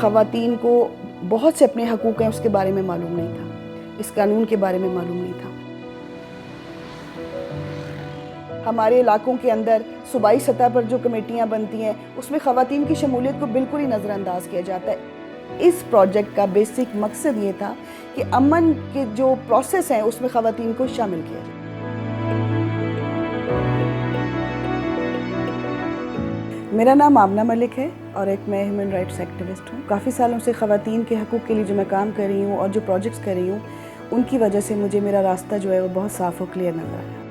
ख़वातीन को बहुत से अपने हकूक़ हैं उसके बारे में मालूम नहीं था, इस कानून के बारे में मालूम नहीं था। हमारे इलाकों के अंदर सूबाई सतह पर जो कमेटियाँ बनती हैं उसमें ख़वातीन की शमूलियत को बिल्कुल ही नज़रअंदाज किया जाता है। इस प्रोजेक्ट का बेसिक मकसद ये था कि अमन के जो प्रोसेस हैं उसमें ख़वातीन को शामिल किया जाए। मेरा नाम आमना मलिक है और मैं ह्यूमन राइट्स एक्टिविस्ट हूँ। काफ़ी सालों से ख़वातीन के हकूक़ के लिए जो मैं काम कर रही हूँ और जो प्रोजेक्ट्स कर रही हूँ उनकी वजह से मुझे मेरा रास्ता जो है वो बहुत साफ़ और क्लियर नज़र आया।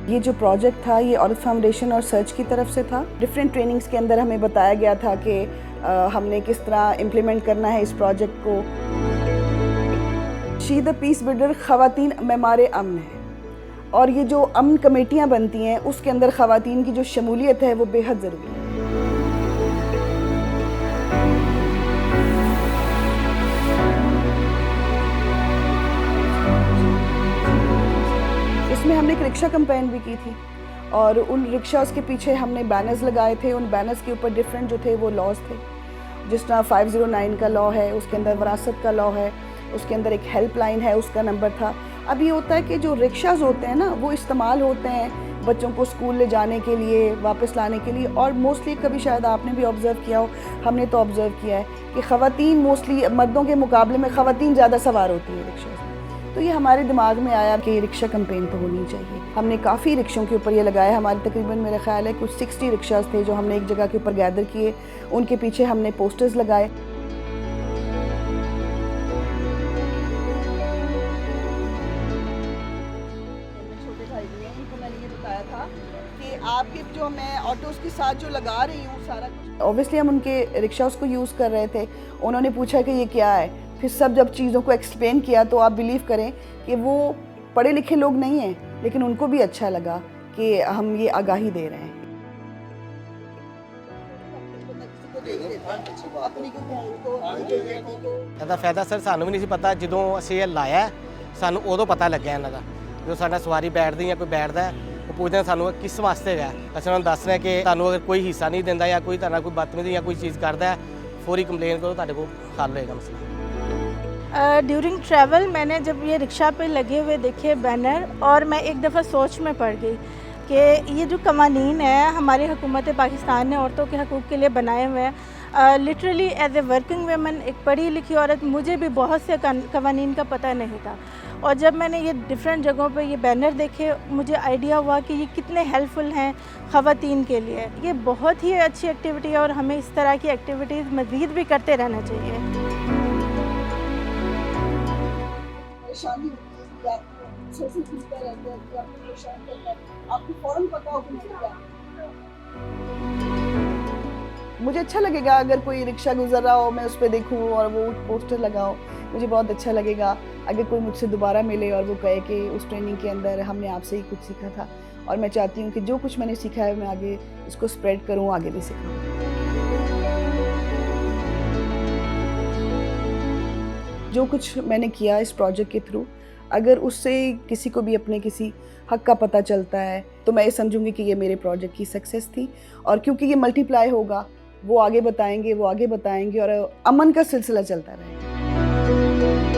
ये जो प्रोजेक्ट था ये औरत फाउंडेशन और सर्च की तरफ से था। डिफरेंट ट्रेनिंग्स के अंदर हमें बताया गया था कि हमने किस तरह इम्प्लीमेंट करना है इस प्रोजेक्ट को। शी द पीस बिल्डर ख़वातीन मेमारे अमन है और ये जो अमन कमेटियाँ बनती हैं उसके अंदर ख़वातीन की जो शमूलियत है वो बेहद ज़रूरी है। इसमें हमने एक रिक्शा कैंपेन भी की थी और उन रिक्शास के पीछे हमने बैनर्स लगाए थे। उन बैनर्स के ऊपर डिफरेंट जो थे वो लॉज थे, जिस तरह 509 का लॉ है, उसके अंदर वरासत का लॉ है, उसके अंदर एक हेल्पलाइन है, उसका नंबर था। अब ये होता है कि जो रिक्शास होते हैं ना वो इस्तेमाल होते हैं बच्चों को स्कूल ले जाने के लिए, वापस लाने के लिए, और मोस्टली कभी शायद आपने भी ऑब्ज़र्व किया हो, हमने तो ऑब्ज़र्व किया है कि ख़वातीन मोस्टली मर्दों के मुकाबले में ख़वातीन ज़्यादा सवार होती है रिक्शा में। तो ये हमारे दिमाग में आया कि रिक्शा कैंपेन तो होनी चाहिए। हमने काफ़ी रिक्शों के ऊपर ये लगाया। हमारे तकरीबन मेरा ख्याल है कुछ 60 रिक्शास थे जो हमने एक जगह के ऊपर गैदर किए, उनके पीछे हमने पोस्टर्स लगाए। आपके जो मैं ऑटोज़ के साथ जो लगा रही हूँ सारा कुछ, ऑब्वियसली हम उनके रिक्शास को यूज़ कर रहे थे। उन्होंने पूछा कि ये क्या है, फिर सब जब चीज़ों को एक्सप्लेन किया तो आप बिलीव करें कि वो पढ़े लिखे लोग नहीं हैं लेकिन उनको भी अच्छा लगा कि हम ये आगाही दे रहे हैं। ਇਹਦਾ ਫਾਇਦਾ ਸਰ ਸਾਨੂੰ ਵੀ ਨਹੀਂ ਸੀ ਪਤਾ, ਜਦੋਂ ਅਸੀਂ ਇਹ ਲਾਇਆ ਸਾਨੂੰ ਉਦੋਂ ਪਤਾ ਲੱਗਿਆ ਇਹਨਾਂ ਦਾ। ਜੋ ਸਾਡਾ ਸਵਾਰੀ ਬੈਠਦੀ ਜਾਂ ਕੋਈ ਬੈਠਦਾ ਉਹ ਪੁੱਛਦੇ ਸਾਨੂੰ ਕਿਸ ਵਾਸਤੇ ਹੈਗਾ, ਅਸੀਂ ਉਹਨਾਂ ਨੂੰ ਦੱਸ ਰਹੇ ਕਿ ਤੁਹਾਨੂੰ ਅਗਰ ਕੋਈ ਹਿੱਸਾ ਨਹੀਂ ਦਿੰਦਾ ਜਾਂ ਕੋਈ ਤੁਹਾਡਾ ਕੋਈ ਬਦਤਮੀਜ਼ੀ ਜਾਂ ਕੋਈ चीज़ करता है फौरी कंप्लेन करो, ਤੁਹਾਡੇ को हल होएगा मसला। ड्यूरिंग ट्रैवल मैंने जब ये रिक्शा पे लगे हुए देखे बैनर और मैं एक दफ़ा सोच में पड़ गई कि ये जो कवानीन है हमारी हुकूमत पाकिस्तान ने औरतों के हकूक़ के लिए बनाए हुए हैं। लिटरली एज ए वर्किंग वेमन, एक पढ़ी लिखी औरत, मुझे भी बहुत से कवानीन का पता नहीं था। और जब मैंने ये डिफरेंट जगहों पे ये बैनर देखे मुझे आइडिया हुआ कि ये कितने हेल्पफुल हैं ख़वातीन के लिए। ये बहुत ही अच्छी एक्टिविटी है और हमें इस तरह की एक्टिविटीज़ मज़ीद भी करते रहना चाहिए। मुझे अच्छा लगेगा अगर कोई रिक्शा गुजर रहा हो, मैं उस पर देखूँ और वो पोस्टर लगाओ, मुझे बहुत अच्छा लगेगा। अगर कोई मुझसे दोबारा मिले और वो कहे कि उस ट्रेनिंग के अंदर हमने आपसे ही कुछ सीखा था, और मैं चाहती हूँ कि जो कुछ मैंने सीखा है मैं आगे इसको स्प्रेड करूँ, आगे भी सिखाऊँ। जो कुछ मैंने किया इस प्रोजेक्ट के थ्रू, अगर उससे किसी को भी अपने किसी हक का पता चलता है तो मैं ये समझूंगी कि ये मेरे प्रोजेक्ट की सक्सेस थी। और क्योंकि ये मल्टीप्लाई होगा, वो आगे बताएंगे और अमन का सिलसिला चलता रहेगा।